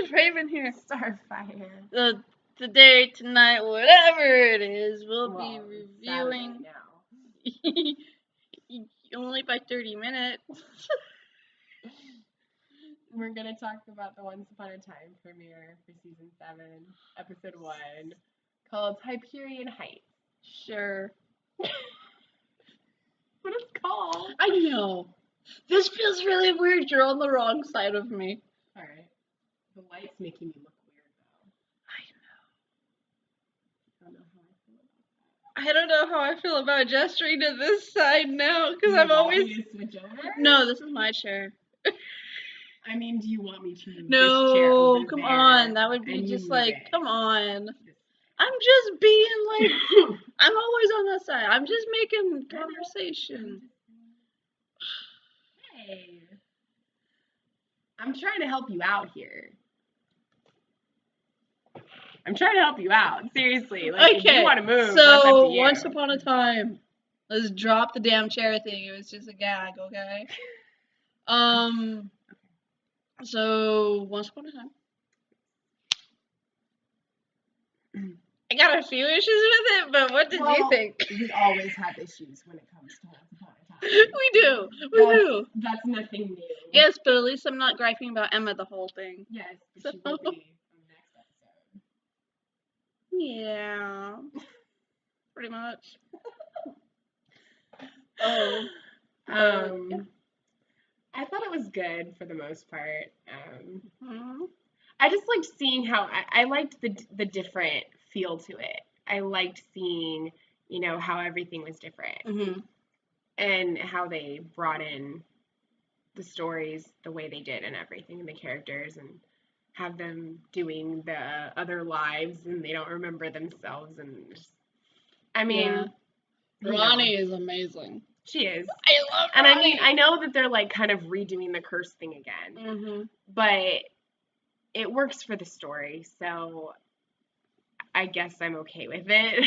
is Raven here? Starfire. Today, tonight, whatever it is, we'll be reviewing. Now. Only by 30 minutes. We're gonna talk about the Once Upon a Time premiere for season 7, episode 1, called Hyperion Heights. Sure. What it's called? I know. This feels really weird. You're on the wrong side of me. Alright. The light's making me look weird, though. I don't know how I feel about gesturing to this side now, because Do you I'm want always. me to switch over? No, this is my chair. I mean, do you want me to move No, this chair over come there on. That would be and just you like, move it? come on. I'm just being like, I'm always on that side. I'm just making conversation. Hey. I'm trying to help you out here. I'm trying to help you out. Seriously. Like, if you want to move, that's up to so you. Once Upon a Time. Let's drop the damn chair thing. It was just a gag, okay? So Once Upon a Time. I got a few issues with it, but what did you think? We always have issues when it comes to Once Upon a Time. We do. That's nothing new. Yes, but at least I'm not griping about Emma the whole thing. Yes, but she will be on the next episode. Yeah. Pretty much. I thought it was good for the most part. Mm-hmm. I just liked seeing how I liked the different feel to it. I liked seeing, how everything was different. Mm-hmm. And how they brought in the stories the way they did and everything, and the characters, and have them doing the other lives and they don't remember themselves. And just, Ronnie is amazing. She is. I love Ronnie. And I know that they're like kind of redoing the curse thing again. Mm-hmm. But it works for the story, so I guess I'm okay with it.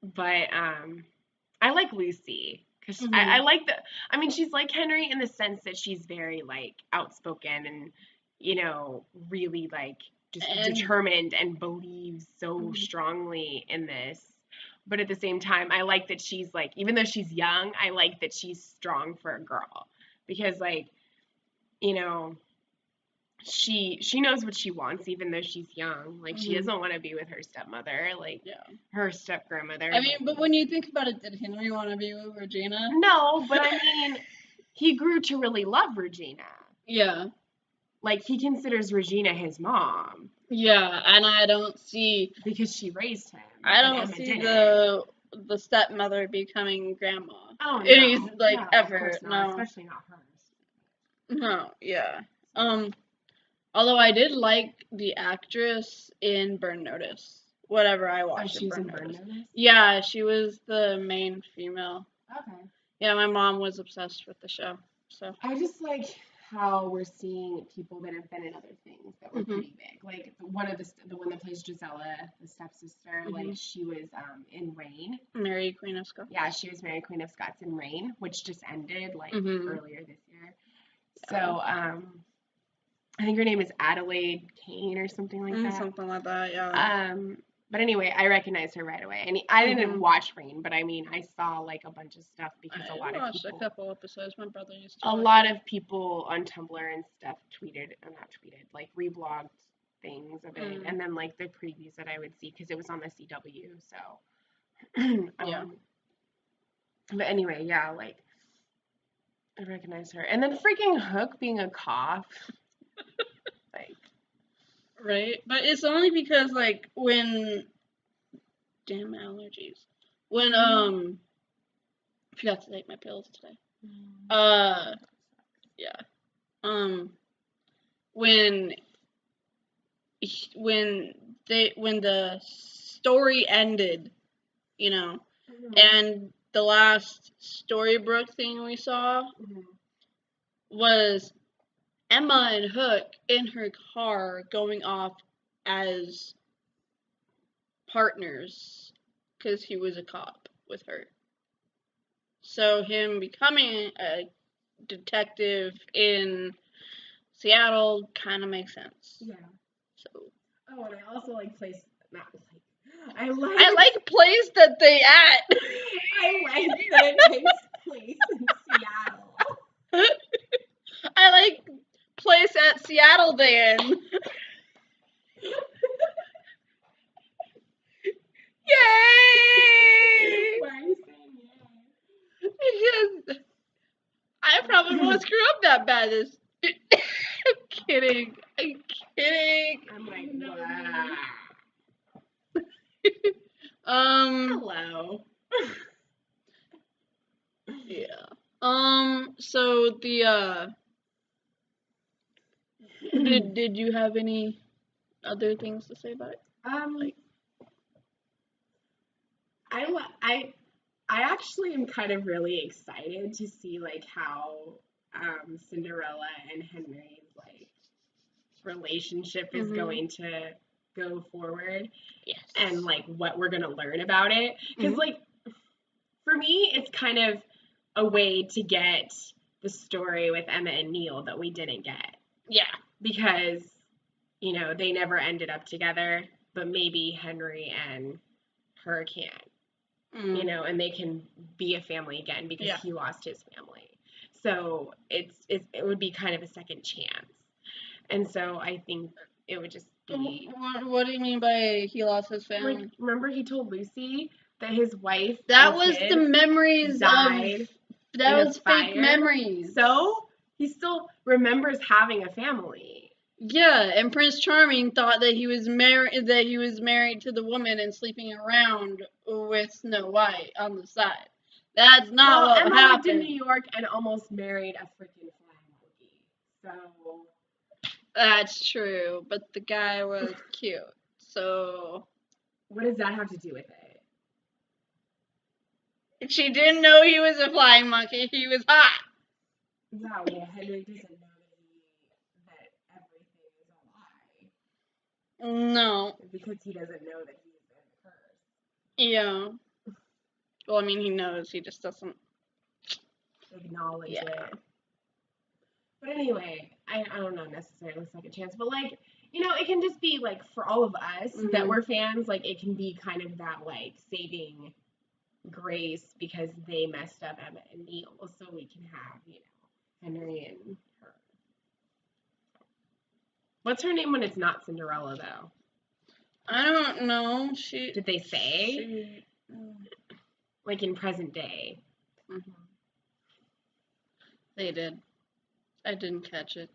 But I like Lucy because Mm-hmm. I like she's like Henry in the sense that she's very like outspoken and really like just determined and believes so strongly in this. But at the same time, I like that she's like, even though she's young, I like that she's strong for a girl because like, she knows what she wants even though she's young. Like she doesn't want to be with her stepmother, like her step grandmother. I mean, but when you think about it, did Henry want to be with Regina? No, but I mean, he grew to really love Regina. Yeah. Like he considers Regina his mom. Yeah, and I don't see because she raised him. I don't see the stepmother becoming grandma. Oh no, no, ever. No, especially not hers. No, yeah. Although I did like the actress in Burn Notice. Whatever I watched. She was in Burn Notice? Yeah, she was the main female. Okay. Yeah, my mom was obsessed with the show. So I just like how we're seeing people that have been in other things that were pretty big. Like the one that plays Gisela, the stepsister, like she was in Rain. Mary Queen of Scots. Yeah, she was Mary Queen of Scots in Rain, which just ended like earlier this year. So I think her name is Adelaide Kane or something like that. Something like that, yeah. But anyway, I recognized her right away. And I didn't watch Rain, but I mean, I saw like a bunch of stuff because a lot of people. I watched a couple episodes. My brother used to. A lot of people on Tumblr and stuff like reblogged things of it, and then like the previews that I would see because it was on the CW. So. Yeah. But anyway, yeah, like I recognized her, and then freaking Hook being a cop. Like, right, but it's only because like when damn allergies when I forgot to take my pills today. When the story ended, and the last Storybrooke thing we saw was Emma and Hook in her car going off as partners because he was a cop with her. So him becoming a detective in Seattle kind of makes sense. Yeah. So. Oh, and I also like place. Not like. I like place that they at. I like that it takes place in Seattle. I like place at Seattle then. Yay! Why are you saying yay? Because I probably won't screw up that bad. I'm kidding. I'm kidding. I'm like, No. Wow. Hello. Yeah. So the did you have any other things to say about it? Like, I actually am kind of really excited to see like how Cinderella and Henry's like relationship is going to go forward. Yes. And like what we're gonna learn about it. Because like for me it's kind of a way to get the story with Emma and Neil that we didn't get. Yeah. Because, you know, they never ended up together, but maybe Henry and her can. You know, and they can be a family again because he lost his family. So it would be kind of a second chance. And so I think it would just be. What do you mean by he lost his family? Like, remember he told Lucy that his wife that was the memories died of that was fake memories. So he still remembers having a family. Yeah, and Prince Charming thought that he was married to the woman and sleeping around with Snow White on the side. That's not what Emma happened. lived in New York and almost married a freaking flying monkey. So that's true, but the guy was cute. So what does that have to do with it? She didn't know he was a flying monkey. He was hot. Yeah, well, Henry doesn't know that everything is a lie. No. Because he doesn't know that he's in the curse. Yeah. Well, I mean, he knows. He just doesn't acknowledge it. But anyway, I don't know necessarily second chance, but like, you know, it can just be like for all of us that we're fans, like it can be kind of that like saving grace because they messed up Emma and Neil, so we can have, you know, Henry and her. What's her name when it's not Cinderella though? I don't know. Did they say? Like in present day. They did. I didn't catch it.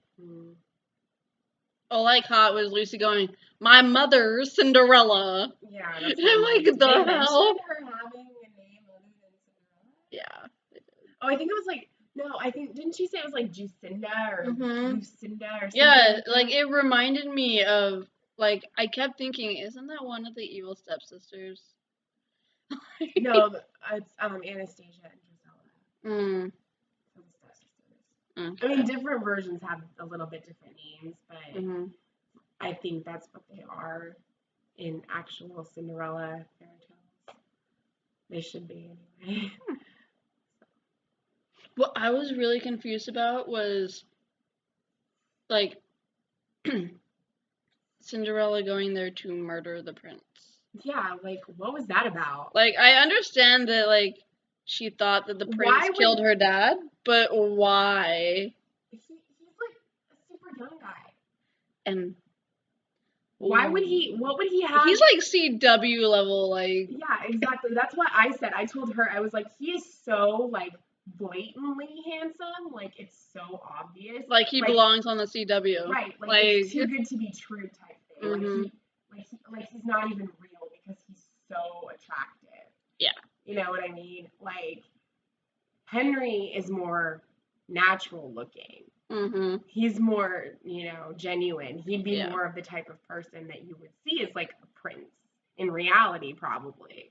All I caught was Lucy going, "My mother, Cinderella." Yeah, that's I'm like, the hell? Her having a name other than Cinderella? Yeah. Oh, I think it was like, no, I think, didn't she say it was like Jacinda or Lucinda or something? Yeah, like it reminded me of, like, I kept thinking, isn't that one of the evil stepsisters? No, it's Anastasia and Gisela. I mean, different versions have a little bit different names, but I think that's what they are in actual Cinderella fairy tales. They should be anyway. What I was really confused about was, like, Cinderella going there to murder the prince. Yeah, like, what was that about? Like, I understand that, like, she thought that the prince killed her dad, but why? He's like a super young guy. And why would he, what would he have? He's like CW level, like. Yeah, exactly. That's what I said. I told her, I was like, he is so, like, blatantly handsome. Like, it's so obvious. Like, he belongs on the CW. Right. Like it's too good to be true type thing. Like he's not even real because he's so attractive. Yeah. You know what I mean? Like, Henry is more natural looking. He's more, you know, genuine. He'd be more of the type of person that you would see as like a prince in reality, probably.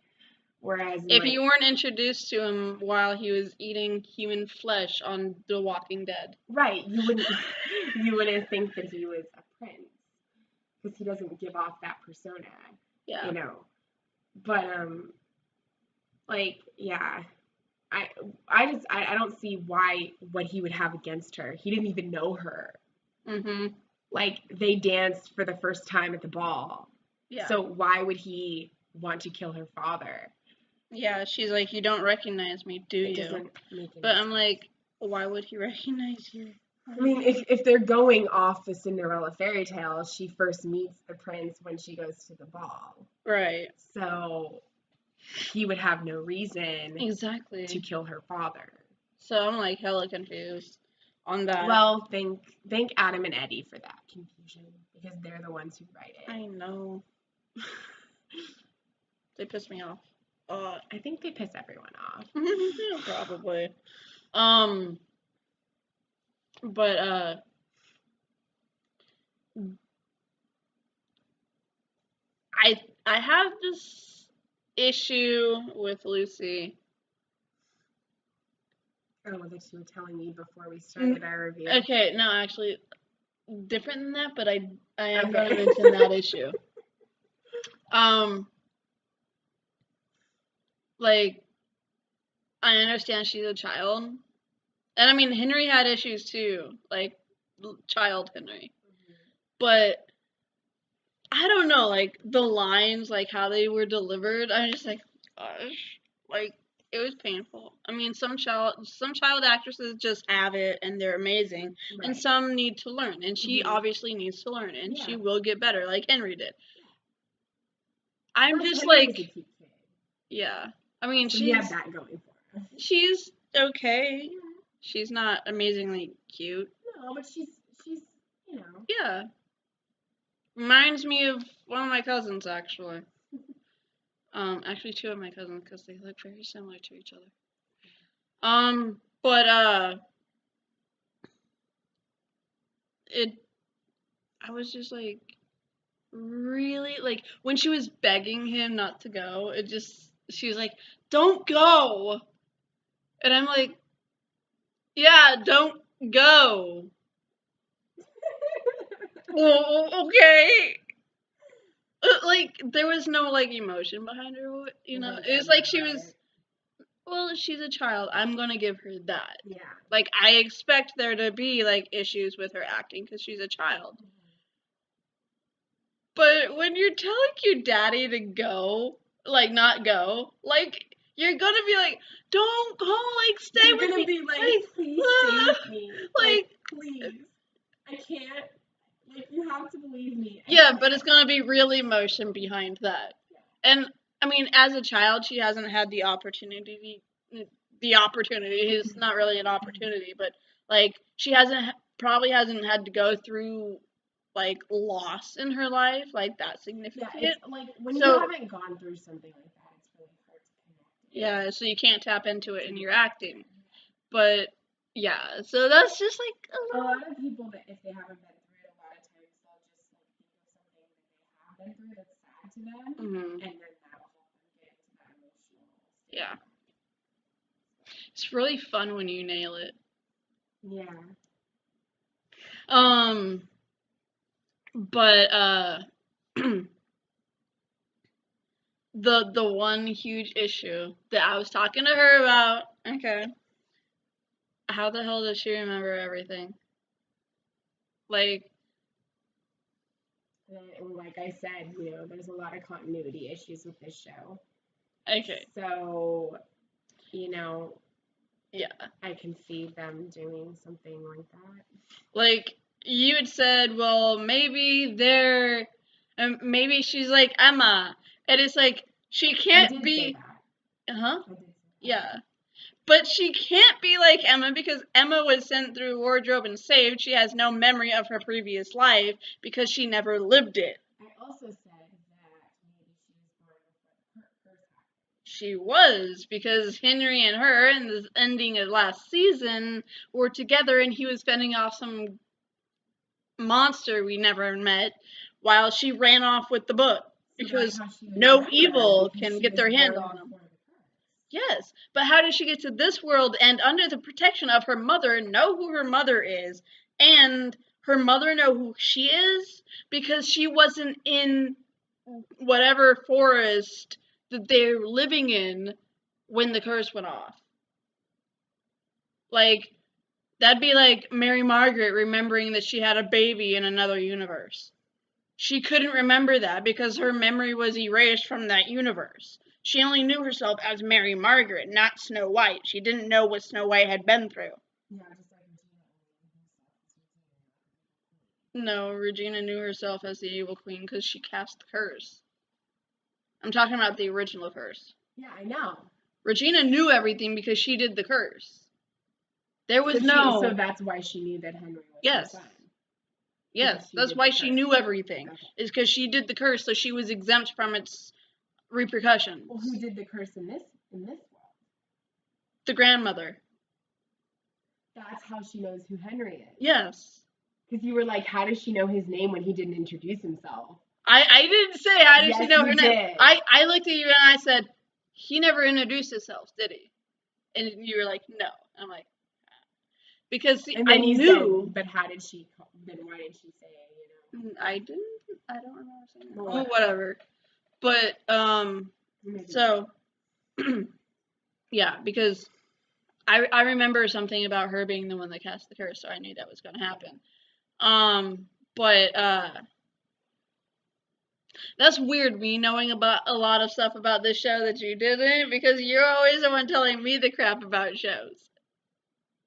Whereas if you weren't introduced to him while he was eating human flesh on The Walking Dead, right? You wouldn't think that he was a prince because he doesn't give off that persona. Yeah. You know, but like yeah. I don't see what he would have against her. He didn't even know her. Mhm. Like, they danced for the first time at the ball. Yeah. So why would he want to kill her father? Yeah, she's like, you don't recognize me, do It you? doesn't make any But I'm sense. like, why would he recognize you? I mean, if they're going off the Cinderella fairy tale, she first meets the prince when she goes to the ball. Right. So he would have no reason to Exactly. kill her father. So I'm like hella confused on that. Well, thank Adam and Eddie for that confusion, because they're the ones who write it. I know. They piss me off. I think they piss everyone off. Probably. But I have this issue with Lucy. Oh, that you were telling me before we started our review. Okay, no, actually, different than that, but I am Okay. going to mention that issue. Like, I understand she's a child, and I mean Henry had issues too, like child Henry, but I don't know, like the lines, like how they were delivered. I'm just like, gosh, like it was painful. I mean, some child actresses just have it and they're amazing, Right. and some need to learn, and she obviously needs to learn, and she will get better, like Henry did. I'm just Henry like, was a cute kid. Yeah. I mean, So he had that going for her. she's okay. She's not amazingly cute. No, but she's you know. Yeah. Reminds me of one of my cousins, actually. Actually, two of my cousins, because they look very similar to each other. But I was just like, really, like when she was begging him not to go, she was like, "Don't go," and I'm like, "Yeah, don't go." Well, okay. Like there was no like emotion behind her, you know. It was like she was. Well, she's a child. I'm gonna give her that. Yeah. Like I expect there to be like issues with her acting because she's a child. But when you're telling your daddy to go, like not go, like you're gonna be like, don't go, like stay You're with gonna me. be like, please stay with me. Like, please. I can't. Like, you have to believe me. Yeah, but it's gonna be real emotion behind that. And I mean, as a child, she hasn't had the opportunity. The opportunity is not really an opportunity, but like she probably hasn't had to go through like loss in her life like that significant. Yeah, it's like when you haven't gone through something like that, it's really hard to connect. Yeah, so you can't tap into it in your acting. But yeah, so that's just like a lot of people that if they haven't been through it, a lot of times they'll just like think of something that they have been through that's sad to them, and then that'll help them get into that emotional state. Yeah. It's really fun when you nail it. Yeah. But the one huge issue that I was talking to her about, okay. How the hell does she remember everything? Like like I said, you know, there's a lot of continuity issues with this show. Okay. So, you know, yeah, I can see them doing something like that. Like you had said, well, maybe maybe she's like Emma, and it's like she can't be. Huh? Yeah. But she can't be like Emma because Emma was sent through wardrobe and saved. She has no memory of her previous life because she never lived it. I also said that maybe she was born with her curse. She was, because Henry and her in the ending of last season were together and he was fending off some monster we never met while she ran off with the book. Because no evil can get their hand on him. Yes, but how did she get to this world and under the protection of her mother, know who her mother is, and her mother know who she is? Because she wasn't in whatever forest that they're living in when the curse went off. Like, That'd be like Mary Margaret remembering that she had a baby in another universe. She couldn't remember that because her memory was erased from that universe. She only knew herself as Mary Margaret, not Snow White. She didn't know what Snow White had been through. Yeah, just like No, Regina knew herself as the evil queen because she cast the curse. I'm talking about the original curse. Yeah, I know. Regina knew everything because she did the curse. There was So that's why she knew that Henry was her son. Yes, that's why she knew everything. Okay. Is because she did the curse, so she was exempt from its repercussions. Well, who did the curse in this world? The grandmother. That's how she knows who Henry is. Yes. Because you were like, how does she know his name when he didn't introduce himself? I didn't say how does she know her name. I looked at you and I said, he never introduced himself, did he? And you were like, no. I'm like, because see, and then I knew. Said, but how did she? Then why did she say? You know. I didn't. I don't remember saying that. Well, whatever. But so yeah, because I remember something about her being the one that cast the curse, so I knew that was going to happen. But that's weird, me knowing about a lot of stuff about this show that you didn't, because you're always the one telling me the crap about shows.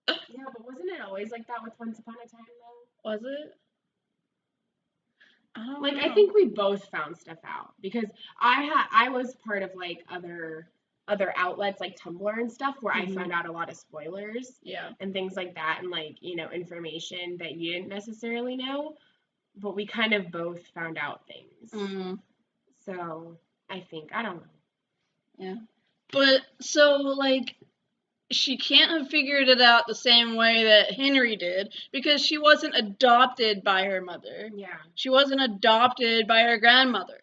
Yeah, but wasn't it always like that with Once Upon a Time, though? Was it? I think we both found stuff out, because I was part of like other outlets like Tumblr and stuff where I found out a lot of spoilers and things like that, and like, you know, information that you didn't necessarily know, but we kind of both found out things. So I think, I don't know. Yeah. But so like she can't have figured it out the same way that Henry did, because she wasn't adopted by her mother. Yeah. She wasn't adopted by her grandmother.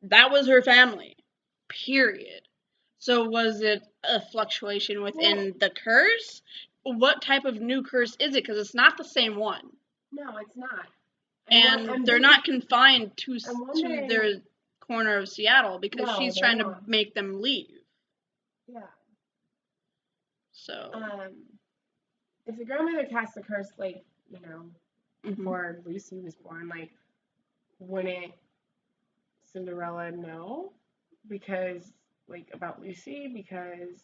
That was her family. Period. So was it a fluctuation within the curse? What type of new curse is it? Because it's not the same one. No, it's not. And they're not confined to their corner of Seattle, because she's trying to make them leave. Yeah. So if the grandmother cast the curse, like, you know, before Lucy was born, like, wouldn't Cinderella know? Because, like, about Lucy? Because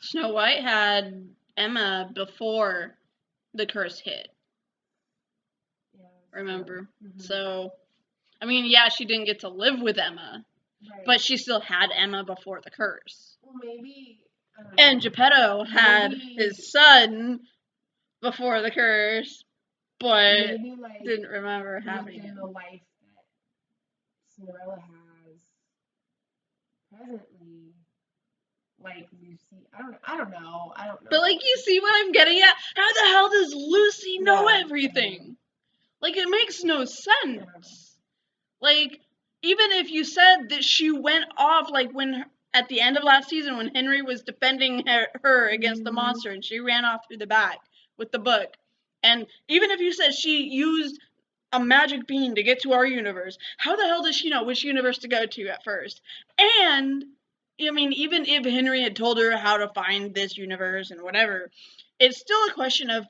Snow White had Emma before the curse hit. Yeah, remember? So, I mean, yeah, she didn't get to live with Emma, but she still had Emma before the curse. Well, maybe. And Geppetto had his son before the curse, but maybe, like, didn't remember having in the life that Cinderella has presently, like Lucy. I don't know. But like, you see what I'm getting at? How the hell does Lucy know everything? Like, it makes no sense. Like, even if you said that she went off, like, when at the end of last season, when Henry was defending her against the monster, and she ran off through the back with the book, and even if you said she used a magic bean to get to our universe, how the hell does she know which universe to go to at first? And, I mean, even if Henry had told her how to find this universe and whatever, it's still a question of,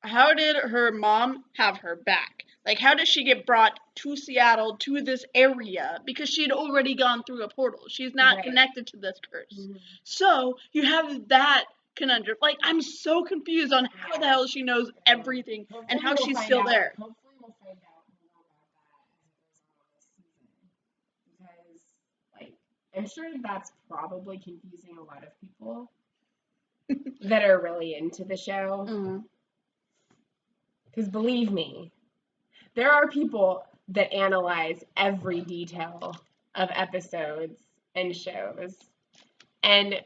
how did her mom have her back? Like, how did she get brought to Seattle, to this area? Because she had already gone through a portal. She's not connected to this curse. So, you have that conundrum. Like, I'm so confused on how the hell she knows everything and how she's still there. Hopefully we'll find out more about that as it goes on this season. Because, like, I'm sure that's probably confusing a lot of people that are really into the show. Because believe me, there are people that analyze every detail of episodes and shows. And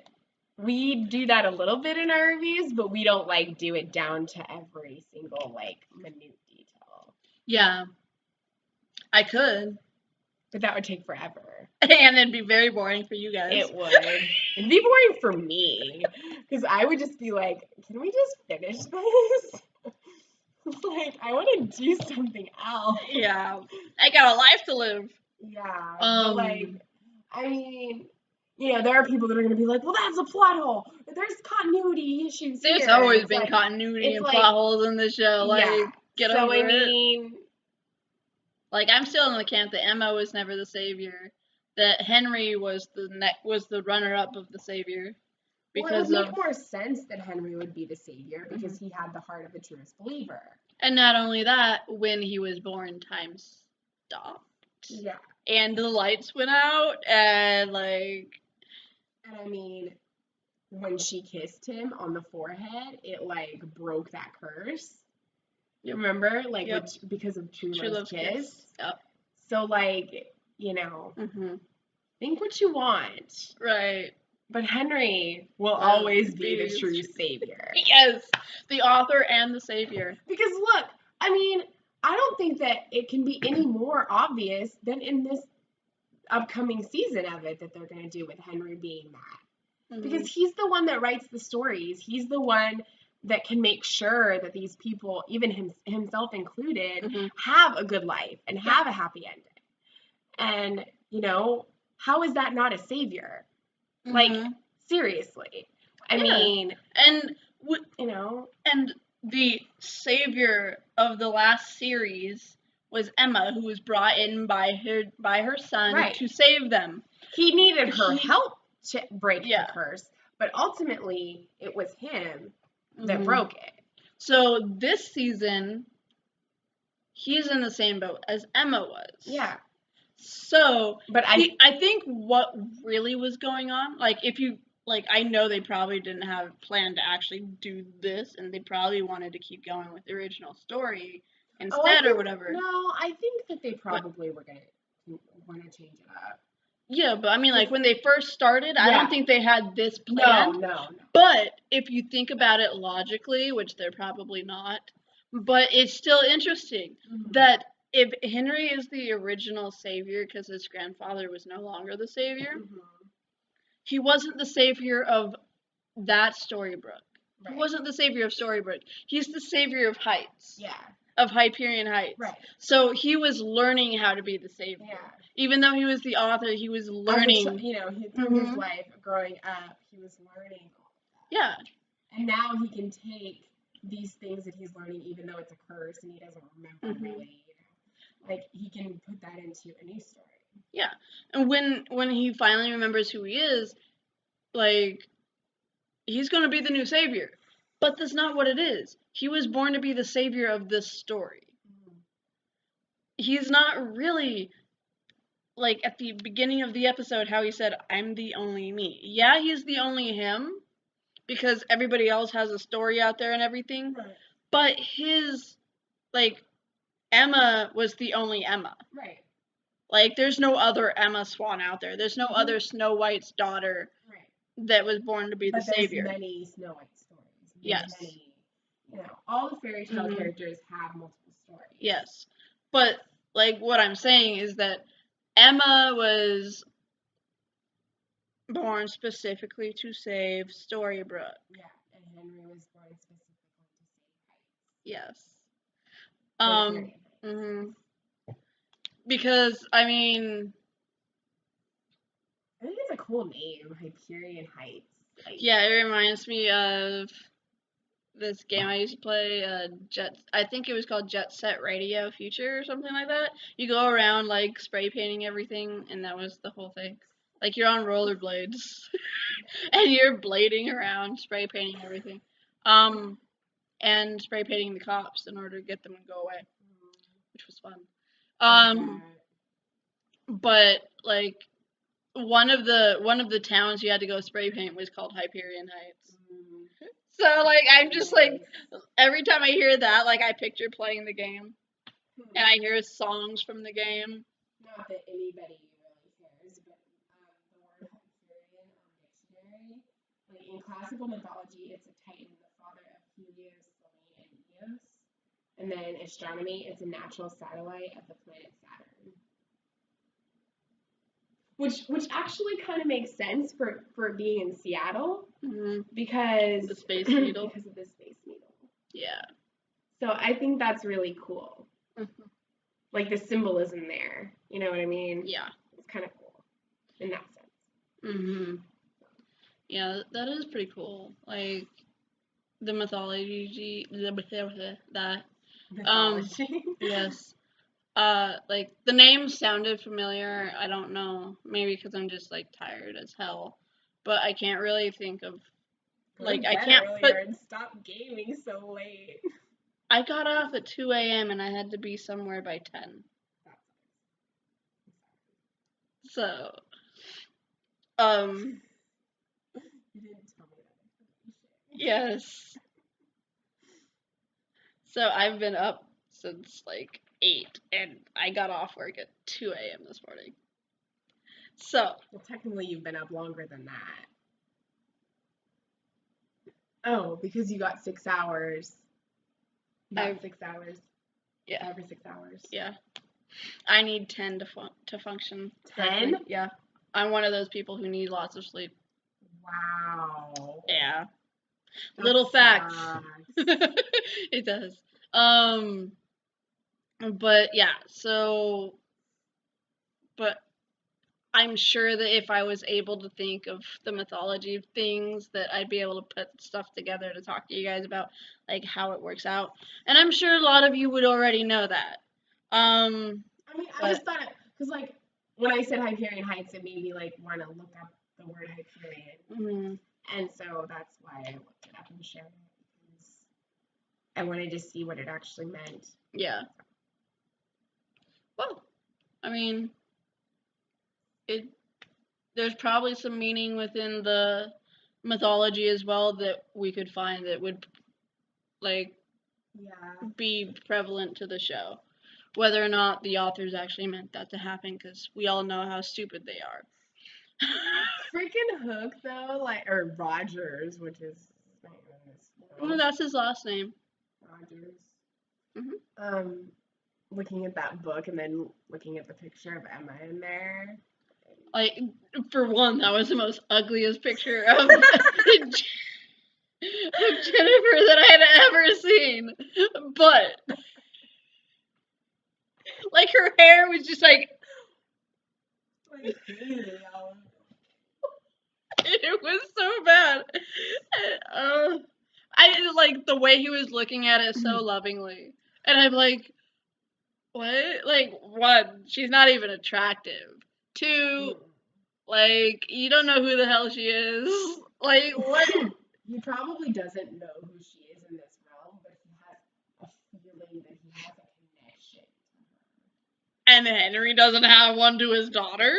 we do that a little bit in our reviews, but we don't, like, do it down to every single, like, minute detail. Yeah. I could. But that would take forever. And it'd be very boring for you guys. It would. It'd be boring for me. Because I would just be like, can we just finish this? Like, I want to do something else. Yeah. I got a life to live. Yeah. But, like, I mean, you know, there are people that are going to be like, well, that's a plot hole. Or there's continuity issues There's here. always It's been like, continuity it's and like, plot holes in the show. yeah. Like, get So over I it. mean, Like, I'm still in the camp that Emma was never the savior. That Henry was the runner-up of the savior. well, it would make more sense that Henry would be the savior because he had the heart of a truest believer. And not only that, when he was born, time stopped. Yeah. And the lights went out, and like. And I mean, when she kissed him on the forehead, it like broke that curse. You remember? Like, because of True Love's kiss. Yep. So, like, think what you want. Right. But Henry will always be the true savior. Yes, the author and the savior. Because look, I mean, I don't think that it can be any more obvious than in this upcoming season of it that they're going to do with Henry being that. Because he's the one that writes the stories. He's the one that can make sure that these people, even himself included, have a good life and have a happy ending. And, you know, how is that not a savior? Like, seriously. I mean, and you know, and the savior of the last series was Emma, who was brought in by her son to save them. He needed her help to break the curse, but ultimately it was him that broke it. So this season, he's in the same boat as Emma was. Yeah. So, but I think what really was going on, like, if you, like, I know they probably didn't have planned to actually do this, and they probably wanted to keep going with the original story instead or whatever. No, I think that they probably were going to want to change it up. Yeah, but I mean, like, when they first started, I don't think they had this planned. No. But if you think about it logically, which they're probably not, but it's still interesting that if Henry is the original savior because his grandfather was no longer the savior, he wasn't the savior of that Storybrooke. Right. He wasn't the savior of Storybrooke. He's the savior of Heights. Yeah. Of Hyperion Heights. Right. So he was learning how to be the savior. Yeah. Even though he was the author, he was learning. Through his life growing up, he was learning all of that. Yeah. And now he can take these things that he's learning, even though it's a curse and he doesn't remember really, like, he can put that into a new story. Yeah. And when he finally remembers who he is, like, he's going to be the new savior. But that's not what it is. He was born to be the savior of this story. He's not really, like, at the beginning of the episode, how he said, I'm the only me. Yeah, he's the only him, because everybody else has a story out there and everything. Right. But his, like, Emma was the only Emma. Right. Like, there's no other Emma Swan out there. There's no other Snow White's daughter that was born to be the savior. There's many Snow White stories. There's many, all the fairy tale characters have multiple stories. Yes. But, like, what I'm saying is that Emma was born specifically to save Storybrooke. Yeah, and Henry was born specifically to save Heights. Yes. Because, I mean, I think it's a cool name, Hyperion Heights. Like, yeah, it reminds me of this game I used to play, I think it was called Jet Set Radio Future or something like that. You go around, like, spray painting everything, and that was the whole thing. Like, you're on rollerblades, and you're blading around, spray painting everything. And spray painting the cops in order to get them to go away, which was fun. But, like, one of the towns you had to go spray paint was called Hyperion Heights. So, like, I'm just, like, every time I hear that, like, I picture playing the game. And I hear songs from the game. Not that anybody really cares, but the word Hyperion dictionary, like, in classical mythology, it's a titan, the father of Helios, Selene, and Eos. And then astronomy, it's a natural satellite of the planet Saturn. Which actually kind of makes sense for being in Seattle, because the Space Needle. Because of the Space Needle. Yeah. So I think that's really cool. Like, the symbolism there. You know what I mean? Yeah. It's kind of cool in that sense. Yeah, that is pretty cool. Like the mythology, that Mythology. yes. Like the name sounded familiar. I don't know, maybe because I'm just like tired as hell, but I can't really think of Go to I bed can't put. earlier and stop gaming so late. I got off at 2 a.m. and I had to be somewhere by 10. So, um, You didn't tell me that information. yes. So I've been up since like 8 and I got off work at 2 a.m. this morning. So, Well, technically, you've been up longer than that. Oh, because you got 6 hours. I've, Not 6 hours. yeah, 5 or 6 hours. yeah. I need 10 to function. 10? Yeah. I'm one of those people who need lots of sleep. Wow. Yeah. That Little facts. sucks. It does. Um, but yeah, but I'm sure that if I was able to think of the mythology of things, that I'd be able to put stuff together to talk to you guys about, like, how it works out. And I'm sure a lot of you would already know that. I mean, I But just thought it, because, like, when I said Hyperion Heights, it made me, like, want to look up the word Hyperion. mm, And so that's why I looked it up and shared it, because I wanted to see what it actually meant. yeah. Well, I mean, it there's probably some meaning within the mythology as well that we could find that would like Yeah. be prevalent to the show. Whether or not the authors actually meant that to happen, because we all know how stupid they are. Freaking Hook, though, like, or Rogers, which is his name in this Well, world. that's his last name. Rogers. Hmm. Looking at that book and then looking at the picture of Emma in there. Like, for one, that was the most ugliest picture of Jennifer that I had ever seen. But like her hair was just like it was so bad. I like the way he was looking at it so lovingly, and I'm like, what? Like, one, she's not even attractive. Two, like, you don't know who the hell she is. Like, what? He probably doesn't know who she is in this realm, but he has a feeling that he has a connection to her. And Henry doesn't have one to his daughter?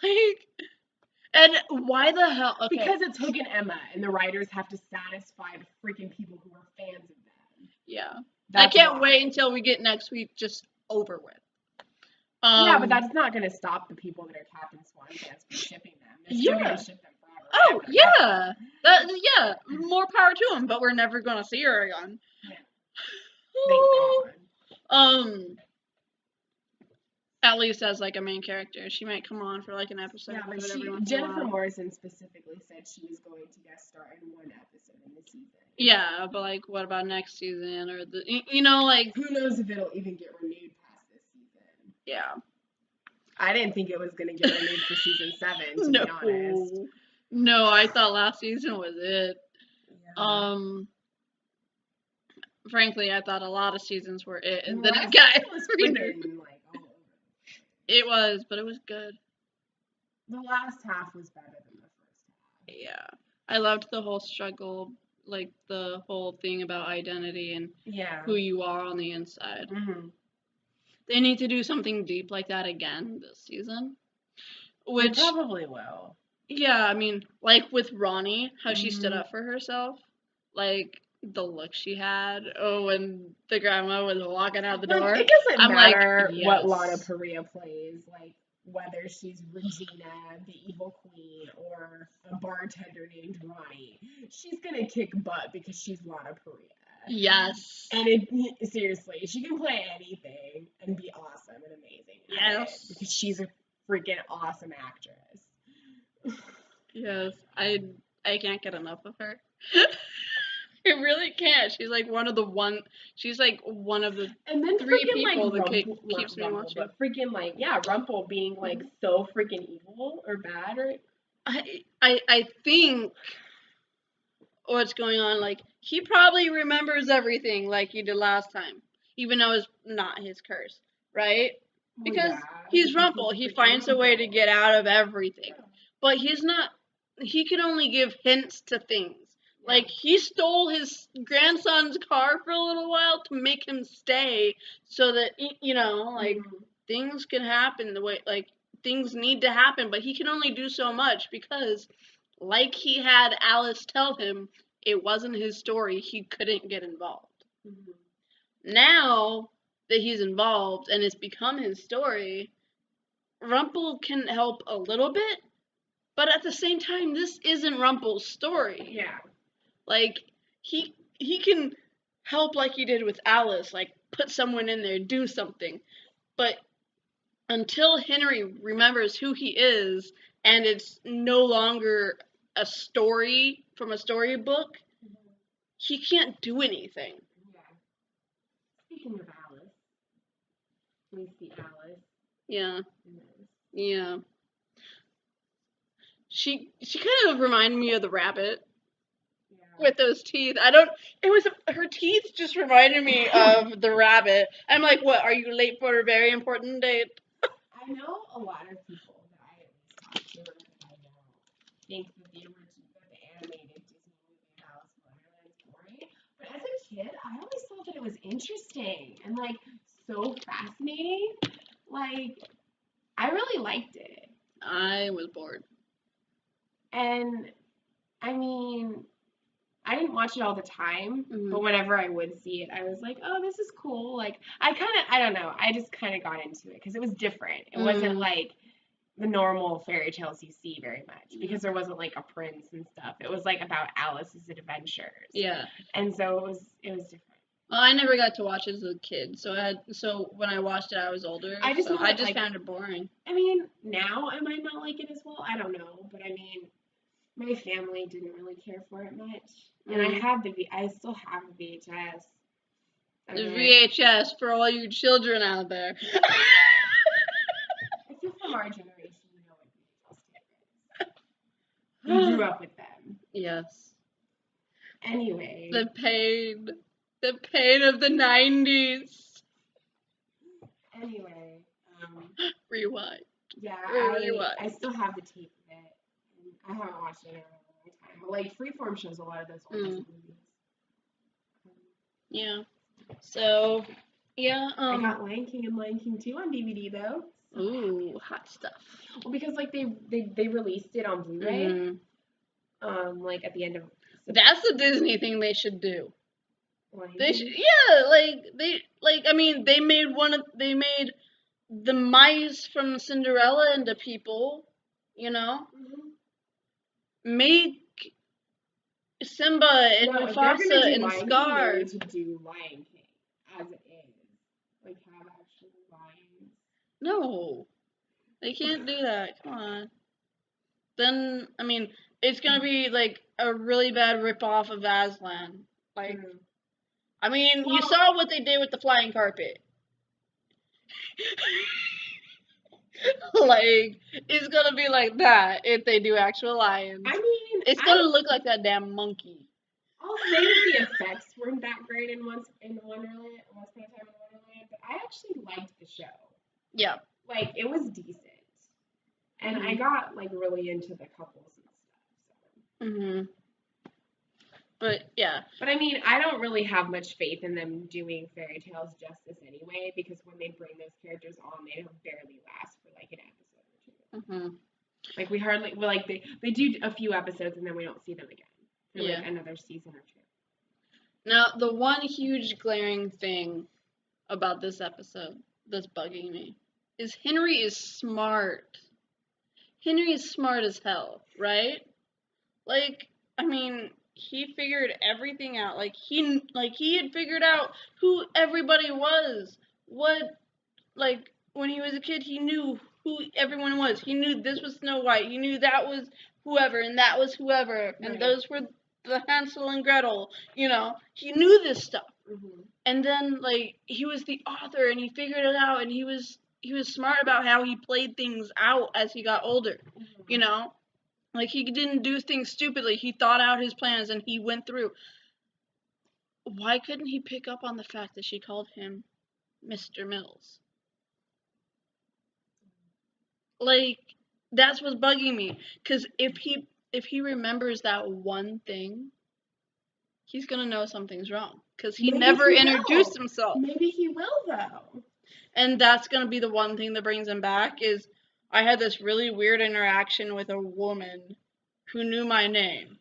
Like, and why the hell? Okay. Because it's Hook and Emma, and the writers have to satisfy the freaking people who are fans of them. Yeah. That's I can't why. wait until we get next week just over with. Yeah, but that's not going to stop the people that are Captain Swan fans from shipping them. They're still going to ship them forever. Oh, ever, yeah. ever. Yeah, more power to them, but we're never going to see her again. Yeah. Thank God. At least as like a main character. She might come on for like an episode. Yeah, but Jennifer Morrison specifically said she was going to guest star in one episode in the season. Yeah, but like, what about next season or like who knows if it'll even get renewed past this season? Yeah. I didn't think it was gonna get renewed for season 7, to be honest. No, I thought last season was it. Yeah. Frankly, I thought a lot of seasons were it, and then it got renewed. Like, all over. It was, but it was good. The last half was better than the first half. Yeah, I loved the whole struggle, like the whole thing about identity and who you are on the inside. Mm-hmm. They need to do something deep like that again this season. Which they probably will. Yeah, I mean, like with Ronnie, how she stood up for herself, like the look she had. Oh, when the grandma was walking out the door. It doesn't matter what Lana Parrilla plays, like whether she's Regina, the evil queen, or a bartender named Ronnie. She's gonna kick butt because she's Lana Parrilla. Yes. And seriously, she can play anything and be awesome and amazing. Yes. Because she's a freaking awesome actress. Yes, I can't get enough of her. I really can't. She's like one of the and then three freaking people like that keeps me watching. But freaking like Rumple being like so freaking evil or bad, or I think what's going on, like, he probably remembers everything like he did last time, even though it's not his curse, right? Because he's Rumple. He finds a way to get out of everything. But he's not, he can only give hints to things. Like, he stole his grandson's car for a little while to make him stay so that, like, things can happen the way, like, things need to happen, but he can only do so much because, like he had Alice tell him, it wasn't his story, he couldn't get involved. Now that he's involved and it's become his story, Rumple can help a little bit, but at the same time, this isn't Rumple's story. Yeah. Like, he can help like he did with Alice, like, put someone in there, do something. But until Henry remembers who he is, and it's no longer a story from a storybook, he can't do anything. Yeah. Speaking of Alice, we see Alice. Yeah. Yeah. She kind of reminded me of the rabbit. With those teeth. Her teeth just reminded me of the rabbit. I'm like, what, are you late for a very important date? I know a lot of people that I talk to or that I know think that the animated Disney movie Alice in Wonderland is boring. But as a kid, I always thought that it was interesting and, like, so fascinating. Like, I really liked it. I was bored. And, I mean, I didn't watch it all the time, but whenever I would see it, I was like, oh, this is cool. Like, I don't know, I just kind of got into it because it was different. It wasn't like the normal fairy tales you see very much because there wasn't like a prince and stuff. It was like about Alice's adventures. Yeah. And so it was different. Well, I never got to watch it as a kid, so when I watched it, I was older. I just found it boring. I mean, now I might not like it as well. I don't know, but I mean, my family didn't really care for it much, and I still have the VHS. The VHS for all you children out there. If you're from our generation, you know what VHS tapes is. You grew up with them. Yes. Anyway. The pain of the 90s. Anyway. Rewind. Yeah, I still have the tape of it. I haven't watched it in a long time. But, like, Freeform shows a lot of those old movies. Yeah. So, yeah. I got Lion King and Lion King 2 on DVD, though. So ooh, hot stuff. Well, because, like, they released it on Blu-ray. Like, at the end of... That's the Disney thing they should do. They made the mice from Cinderella into people, Make Simba and Mufasa and Scar. They need to do Lion King as it is, like have actual lions. No, they can't do that. Come on. Then it's gonna be like a really bad ripoff of Aslan. Like, you saw what they did with the flying carpet. Like, it's gonna be like that if they do actual lions. It's gonna look like that damn monkey. I'll say that the effects weren't that great in Once Upon a Time in Wonderland, but I actually liked the show. Yeah. Like, it was decent. And I got, like, really into the couples and stuff. So. But, yeah. But, I mean, I don't really have much faith in them doing fairy tales justice anyway, because when they bring those characters on, they barely last for, like, an episode or two. Like, we hardly, they do a few episodes and then we don't see them again for, like, another season or two. Now, the one huge glaring thing about this episode that's bugging me is Henry is smart. Henry is smart as hell, right? Like, he figured everything out. Like, he had figured out who everybody was. When he was a kid, he knew who everyone was. He knew this was Snow White. He knew that was whoever, and that was whoever, and those were the Hansel and Gretel. He knew this stuff. And then, like, he was the author, and he figured it out, and he was smart about how he played things out as he got older. Like, he didn't do things stupidly. He thought out his plans and he went through. Why couldn't he pick up on the fact that she called him Mr. Mills? Like, that's what's bugging me. Because if he remembers that one thing, he's gonna know something's wrong. Because he never introduced himself. Maybe he will, though. And that's gonna be the one thing that brings him back. Is I had this really weird interaction with a woman who knew my name.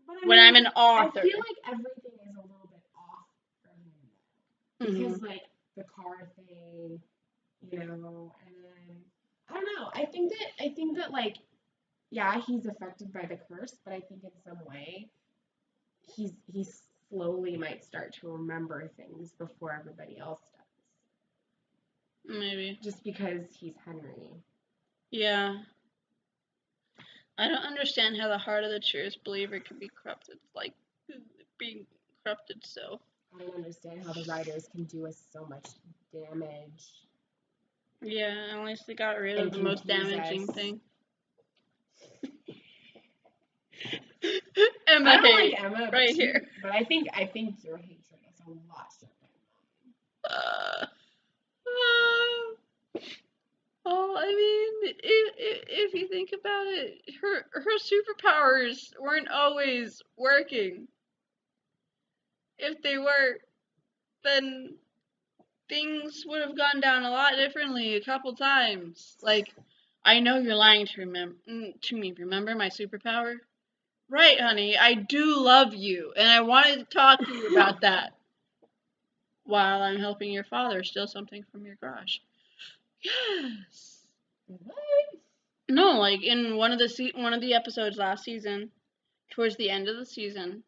But when I'm an author. I feel like everything is a little bit off for him, though. Because, like, the car thing, you know, and then, I don't know. I think that, like, yeah, he's affected by the curse, but I think in some way, he slowly might start to remember things before everybody else does. Maybe. Just because he's Henry. Yeah. I don't understand how the heart of the truest believer can be corrupted, like, being corrupted so. I don't understand how the writers can do us so much damage. Yeah, at least they got rid of the most damaging thing. Emma I don't like Emma right here. But I think your hatred is a lot stronger. Oh, I mean, if you think about it, her superpowers weren't always working. If they were, then things would have gone down a lot differently a couple times. Like, I know you're lying to me. Remember my superpower? Right, honey. I do love you, and I wanted to talk to you about that while I'm helping your father steal something from your garage. Yes. What? No, like in one of the episodes last season, towards the end of the season,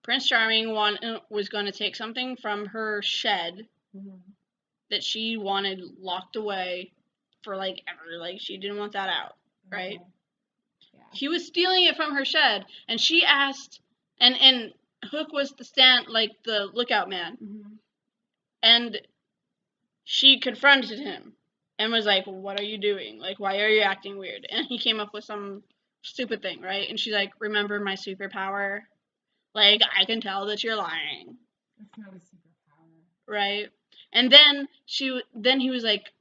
Prince Charming was going to take something from her shed that she wanted locked away for like ever. Like, she didn't want that out, right? Yeah. He was stealing it from her shed, and she asked, and Hook was the lookout man, and she confronted him and was like, "What are you doing? Like, why are you acting weird?" And he came up with some stupid thing, right? And she's like, "Remember my superpower? Like, I can tell that you're lying." That's not a superpower. Right? And then he was like,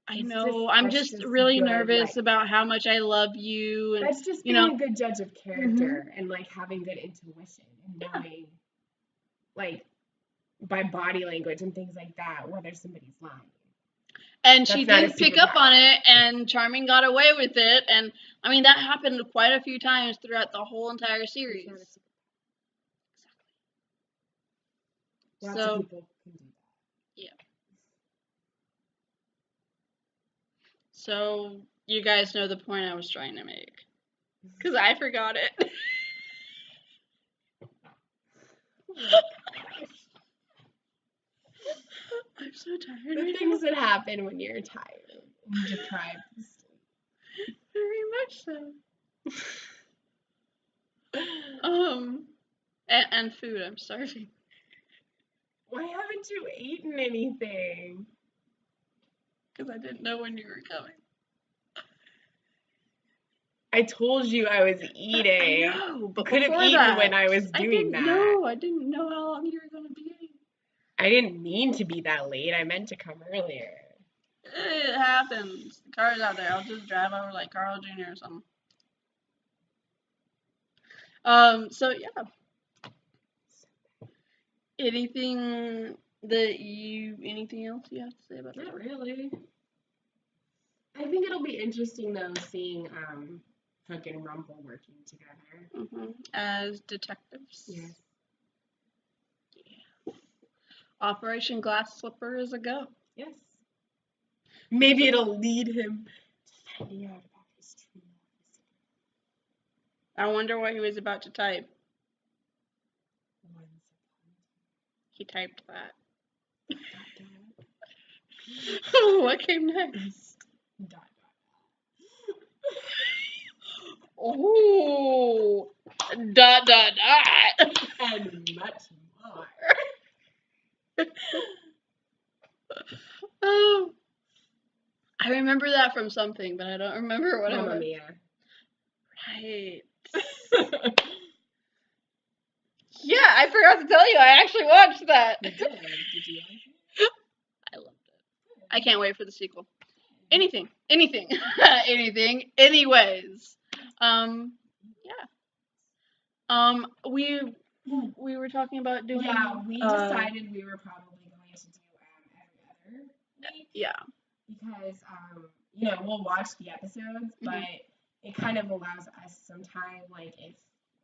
"I know, I'm just really nervous about how much I love you." And that's just being a good judge of character and, like, having good intuition and knowing, like, by body language and things like that, whether somebody's lying. And she didn't pick up on it, and Charming got away with it. And, I mean, that happened quite a few times throughout the whole entire series. Exactly. Lots of people can do that. Yeah. So, you guys know the point I was trying to make. Because I forgot it. I'm so tired. The things that happen when you're tired and deprived of sleep. Very much so. And food. I'm starving. Why haven't you eaten anything? Because I didn't know when you were coming. I told you I was eating. I know, but could have eaten when I was doing that. I didn't know how long you were going to be. I didn't mean to be that late. I meant to come earlier. It happens. The car's out there. I'll just drive over like Carl Jr. or something. So yeah. Anything else you have to say about that? Not really. I think it'll be interesting though seeing Hook and Rumple working together. As detectives. Yes. Yeah. Operation Glass Slipper is a go. Yes. Maybe it'll lead him to finding out about his true love. I wonder what he was about to type. He typed that. What came next? Dot. Oh, ... And much more. Oh, I remember that from something, but I don't remember what it was. Mia. Right. Yeah, I forgot to tell you, I actually watched that. You did. Did you like it? I loved it. I can't wait for the sequel. Anything. Anything. Anyways. Yeah. We were talking about doing. Yeah, we decided we were probably going to do every other week. Yeah. Because we'll watch the episodes, but it kind of allows us some time, like if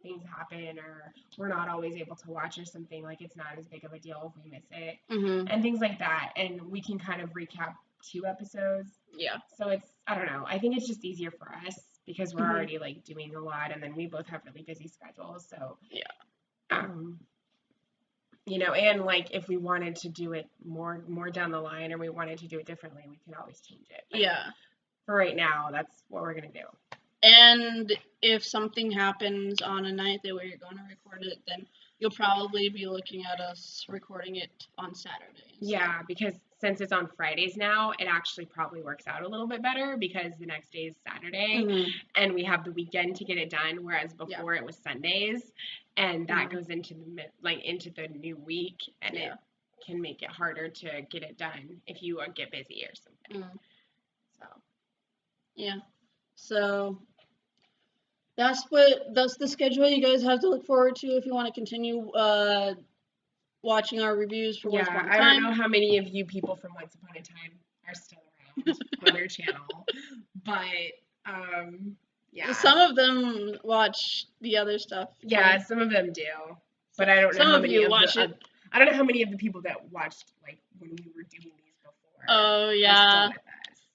things happen or we're not always able to watch or something, like it's not as big of a deal if we miss it, and things like that, and we can kind of recap 2 episodes. Yeah. So it's, I don't know, I think it's just easier for us because we're already like doing a lot, and then we both have really busy schedules, so yeah. And like if we wanted to do it more down the line or we wanted to do it differently, we can always change it. But yeah. For right now, that's what we're gonna do. And if something happens on a night that we're going to record it, then you'll probably be looking at us recording it on Saturday. Yeah, because since it's on Fridays now, it actually probably works out a little bit better because the next day is Saturday and we have the weekend to get it done, whereas before it was Sundays, and that goes into the new week, and it can make it harder to get it done if you get busy or something. So that's the schedule you guys have to look forward to if you want to continue watching our reviews for Once Upon a Time. I don't know how many of you people from Once Upon a Time are still around on their channel, but some of them watch the other stuff. Yeah, some of them do, but I don't know how many watch it. I don't know how many of the people that watched like when we were doing these before. Oh yeah. Are still with us.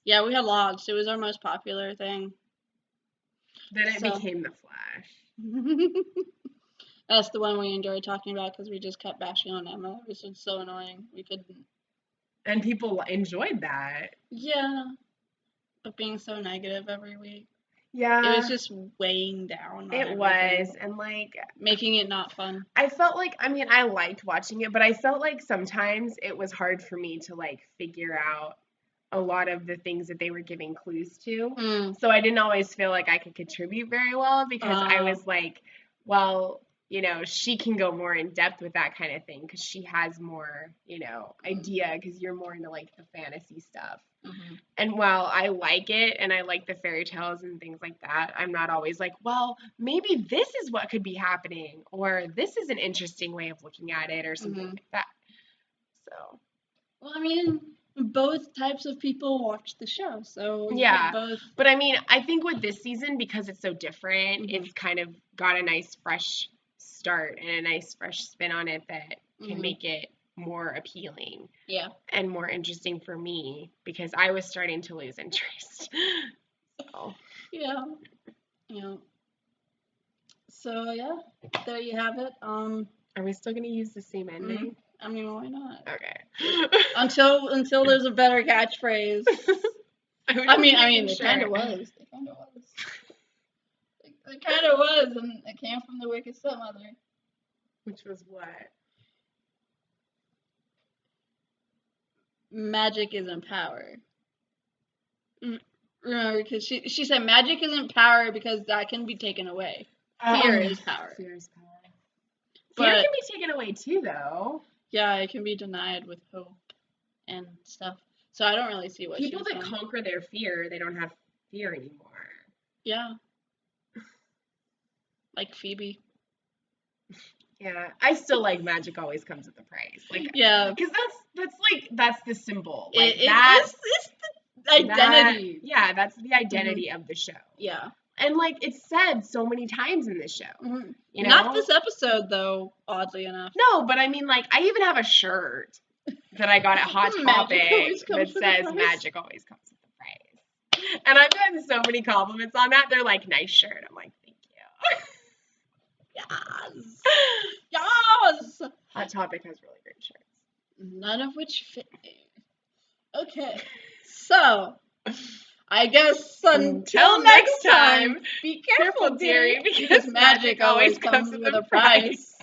Yeah, we had lots. It was our most popular thing. Then it became The Flash. That's the one we enjoyed talking about because we just kept bashing on Emma. It was just so annoying. We couldn't. And people enjoyed that. Yeah. But being so negative every week. Yeah. It was just weighing down. It was. And like. Making it not fun. I felt like, I liked watching it, but I felt like sometimes it was hard for me to like figure out a lot of the things that they were giving clues to. So I didn't always feel like I could contribute very well because I was like, well, she can go more in depth with that kind of thing because she has more, idea because you're more into like the fantasy stuff. And while I like it and I like the fairy tales and things like that, I'm not always like, well, maybe this is what could be happening or this is an interesting way of looking at it or something like that. So, well, both types of people watch the show, so both. But I think with this season, because it's so different, it's kind of got a nice fresh start and a nice fresh spin on it that can make it more appealing. Yeah. And more interesting for me because I was starting to lose interest. So. Yeah. So yeah, there you have it. Are we still gonna use the same ending? Why not? Okay. Until there's a better catchphrase. It kind of was. It kind of was, and it came from the Wicked Stepmother. Which was what? Magic isn't power. Remember, because she said magic isn't power because that can be taken away. Fear is power. Fear is power. Fear can be taken away too, though. Yeah, it can be denied with hope and stuff. So I don't really see what people that conquer their fear, they don't have fear anymore. Yeah. Like Phoebe. Yeah, I still like magic always comes at the price. Like, yeah, because that's the symbol. Like it's the identity. That's the identity of the show. Yeah, and like it's said so many times in this show. Not this episode though, oddly enough. No, but I even have a shirt that I got at Hot Topic that says magic always comes at the price. And I've gotten so many compliments on that. They're like, nice shirt. I'm like, thank you. Yes! Hot Topic has really great shirts. None of which fit me. Okay. So, I guess until next time, be careful, dearie, because magic always comes with a price.